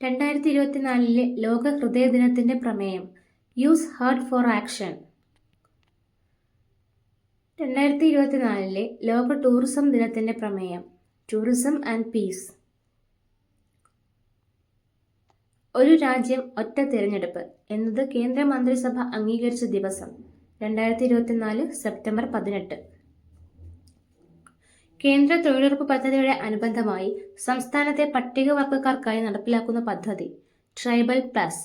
2024 ലോക ഹൃദയ ദിനത്തിന്റെ പ്രമേയം യൂസ് ഹാർട്ട് ഫോർ ആക്ഷൻ. 2024 ലോക ടൂറിസം ദിനത്തിന്റെ പ്രമേയം ടൂറിസം ആൻഡ് പീസ്. ഒരു രാജ്യം ഒറ്റ തിരഞ്ഞെടുപ്പ് എന്നത് കേന്ദ്ര മന്ത്രിസഭ അംഗീകരിച്ച ദിവസം 2024 സെപ്റ്റംബർ 18. കേന്ദ്ര തൊഴിലുറപ്പ് പദ്ധതിയുടെ അനുബന്ധമായി സംസ്ഥാനത്തെ പട്ടികവർഗക്കാർക്കായി നടപ്പിലാക്കുന്ന പദ്ധതി ട്രൈബൽ പ്ലസ്.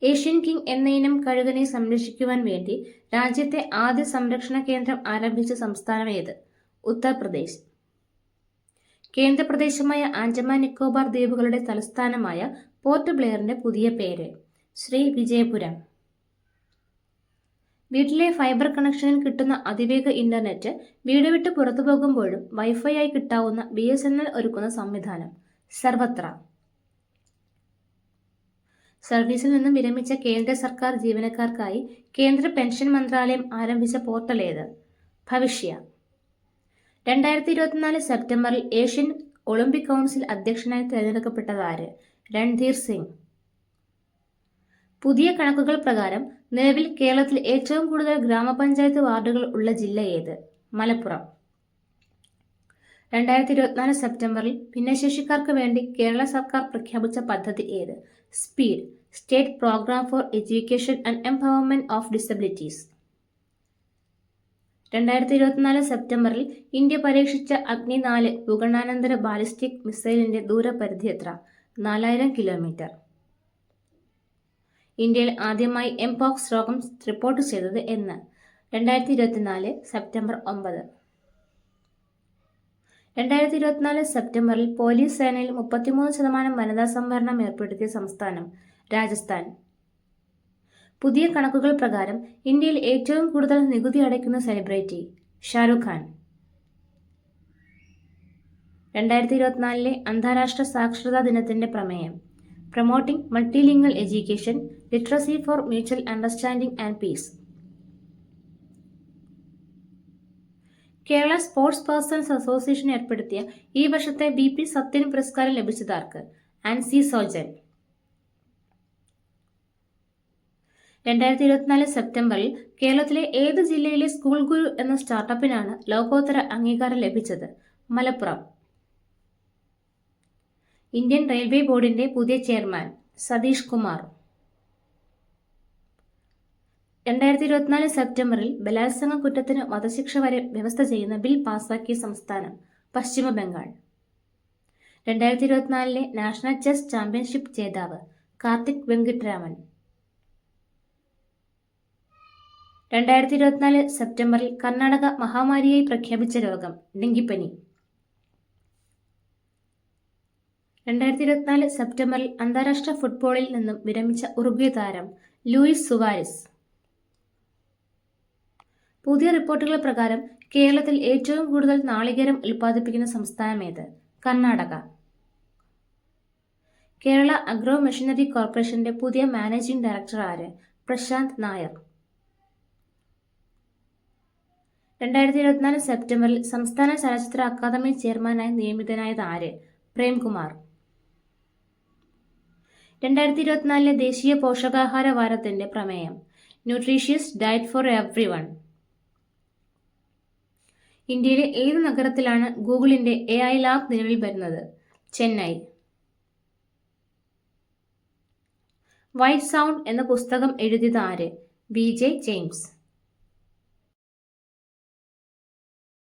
ഏഷ്യൻ കിങ് എന്ന ഇനം കഴുകനെ സംരക്ഷിക്കുവാൻ വേണ്ടി രാജ്യത്തെ ആദ്യ സംരക്ഷണ കേന്ദ്രം ആരംഭിച്ച സംസ്ഥാനം ഏത്? ഉത്തർപ്രദേശ്. കേന്ദ്രപ്രദേശമായ ആൻഡമാൻ നിക്കോബാർ ദ്വീപുകളുടെ തലസ്ഥാനമായ പോർട്ട് ബ്ലെയറിന്റെ പുതിയ പേര് ശ്രീ വിജയപുരം. വീട്ടിലെ ഫൈബർ കണക്ഷനിൽ കിട്ടുന്ന അതിവേഗ ഇന്റർനെറ്റ് വീട് വിട്ട് പുറത്തു പോകുമ്പോഴും വൈഫൈ ആയി കിട്ടാവുന്ന BSNL ഒരുക്കുന്ന സംവിധാനം സർവത്ര. സർവീസിൽ നിന്നും വിരമിച്ച കേന്ദ്ര സർക്കാർ ജീവനക്കാർക്കായി കേന്ദ്ര പെൻഷൻ മന്ത്രാലയം ആരംഭിച്ച പോർട്ടൽ ഏത്? ഭവിഷ്യ. 2024 സെപ്റ്റംബറിൽ ഏഷ്യൻ ഒളിമ്പിക് കൗൺസിൽ അധ്യക്ഷനായി തിരഞ്ഞെടുക്കപ്പെട്ടത് ആര്? രൺധീർ സിംഗ്. പുതിയ കണക്കുകൾ പ്രകാരം നിലവിൽ കേരളത്തിൽ ഏറ്റവും കൂടുതൽ ഗ്രാമപഞ്ചായത്ത് വാർഡുകൾ ഉള്ള ജില്ല ഏത്? മലപ്പുറം. 2024 സെപ്റ്റംബറിൽ ഭിന്നശേഷിക്കാർക്ക് വേണ്ടി കേരള സർക്കാർ പ്രഖ്യാപിച്ച പദ്ധതി ഏത്? Speed, state program for education and empowerment of disabilities. 2024 സെപ്റ്റംബറിൽ ഇന്ത്യ പരീക്ഷിച്ച അഗ്നി 4 ഭൂഖണ്ഡാനന്തര ബാലിസ്റ്റിക് മിസൈലിന്റെ ദൂരപരിധി എത്ര? 4000 കിലോമീറ്റർ. ഇന്ത്യയിൽ ആദ്യമായി എംപോക്സ് രോഗം റിപ്പോർട്ട് ചെയ്തത് എന്ന്? 2024 സെപ്റ്റംബർ 9. 2024 സെപ്റ്റംബറിൽ പോലീസ് സേനയിൽ 33% വനിതാ സംവരണം ഏർപ്പെടുത്തിയ സംസ്ഥാനം രാജസ്ഥാൻ. പുതിയ കണക്കുകൾ പ്രകാരം ഇന്ത്യയിൽ ഏറ്റവും കൂടുതൽ നികുതി അടയ്ക്കുന്ന സെലിബ്രിറ്റി ഷാരൂഖ് ഖാൻ. 2024 അന്താരാഷ്ട്ര സാക്ഷരതാ ദിനത്തിന്റെ പ്രമേയം promoting multilingual education, literacy for mutual understanding and peace. Kerala sports persons association ഏർപ്പെടുത്തിയ ഈ വർഷത്തെ BP സത്യൻ പുരസ്കാരം ലഭിച്ചതാർക്ക്? ആൻസി സോജൻ. 2024 സെപ്റ്റംബറിൽ കേരളത്തിലെ ഏത് ജില്ലയിലെ സ്കൂൾ ഗുരു എന്ന സ്റ്റാർട്ടപ്പിനാണ് ലോകോത്തര അംഗീകാരം ലഭിച്ചത്? മലപ്പുറം. ഇന്ത്യൻ റെയിൽവേ ബോർഡിന്റെ പുതിയ ചെയർമാൻ സതീഷ് കുമാർ. 2024 സെപ്റ്റംബറിൽ ബലാത്സംഗ കുറ്റത്തിന് വധശിക്ഷ വരെ വ്യവസ്ഥ ചെയ്യുന്ന ബിൽ പാസാക്കിയ സംസ്ഥാനം പശ്ചിമ ബംഗാൾ. 2024 നാഷണൽ ചെസ് ചാമ്പ്യൻഷിപ്പ് ജേതാവ് കാർത്തിക് വെങ്കിട്ടരാമൻ. 2024 സെപ്റ്റംബറിൽ കർണാടക മഹാമാരിയായി പ്രഖ്യാപിച്ച രോഗം ഡെങ്കിപ്പനി. 2024 സെപ്റ്റംബറിൽ അന്താരാഷ്ട്ര ഫുട്ബോളിൽ നിന്നും വിരമിച്ച ഉറുഗ്വേ താരം ലൂയിസ് സുവാരസ്. പുതിയ റിപ്പോർട്ടുകൾ പ്രകാരം കേരളത്തിൽ ഏറ്റവും കൂടുതൽ നാളികേരം ഉൽപ്പാദിപ്പിക്കുന്ന സംസ്ഥാനം ഏത്? കർണാടക. കേരള അഗ്രോ മെഷീനറി കോർപ്പറേഷന്റെ പുതിയ മാനേജിംഗ് ഡയറക്ടർ ആര്? പ്രശാന്ത് നായർ. 2024 സെപ്റ്റംബറിൽ സംസ്ഥാന ചലച്ചിത്ര അക്കാദമി ചെയർമാനായി നിയമിതനായത് ആര്? പ്രേംകുമാർ. 2024 ദേശീയ പോഷകാഹാര വാരത്തിന്റെ പ്രമേയം ന്യൂട്രീഷ്യസ് ഡയറ്റ് ഫോർ എവ്രിവൺ. ഇന്ത്യയിലെ ഏത് നഗരത്തിലാണ് ഗൂഗിളിന്റെ AI ലാബ് നിലവിൽ വരുന്നത്? ചെന്നൈ. വൈറ്റ് സൗണ്ട് എന്ന പുസ്തകം എഴുതിയത് ആര്? BJ James.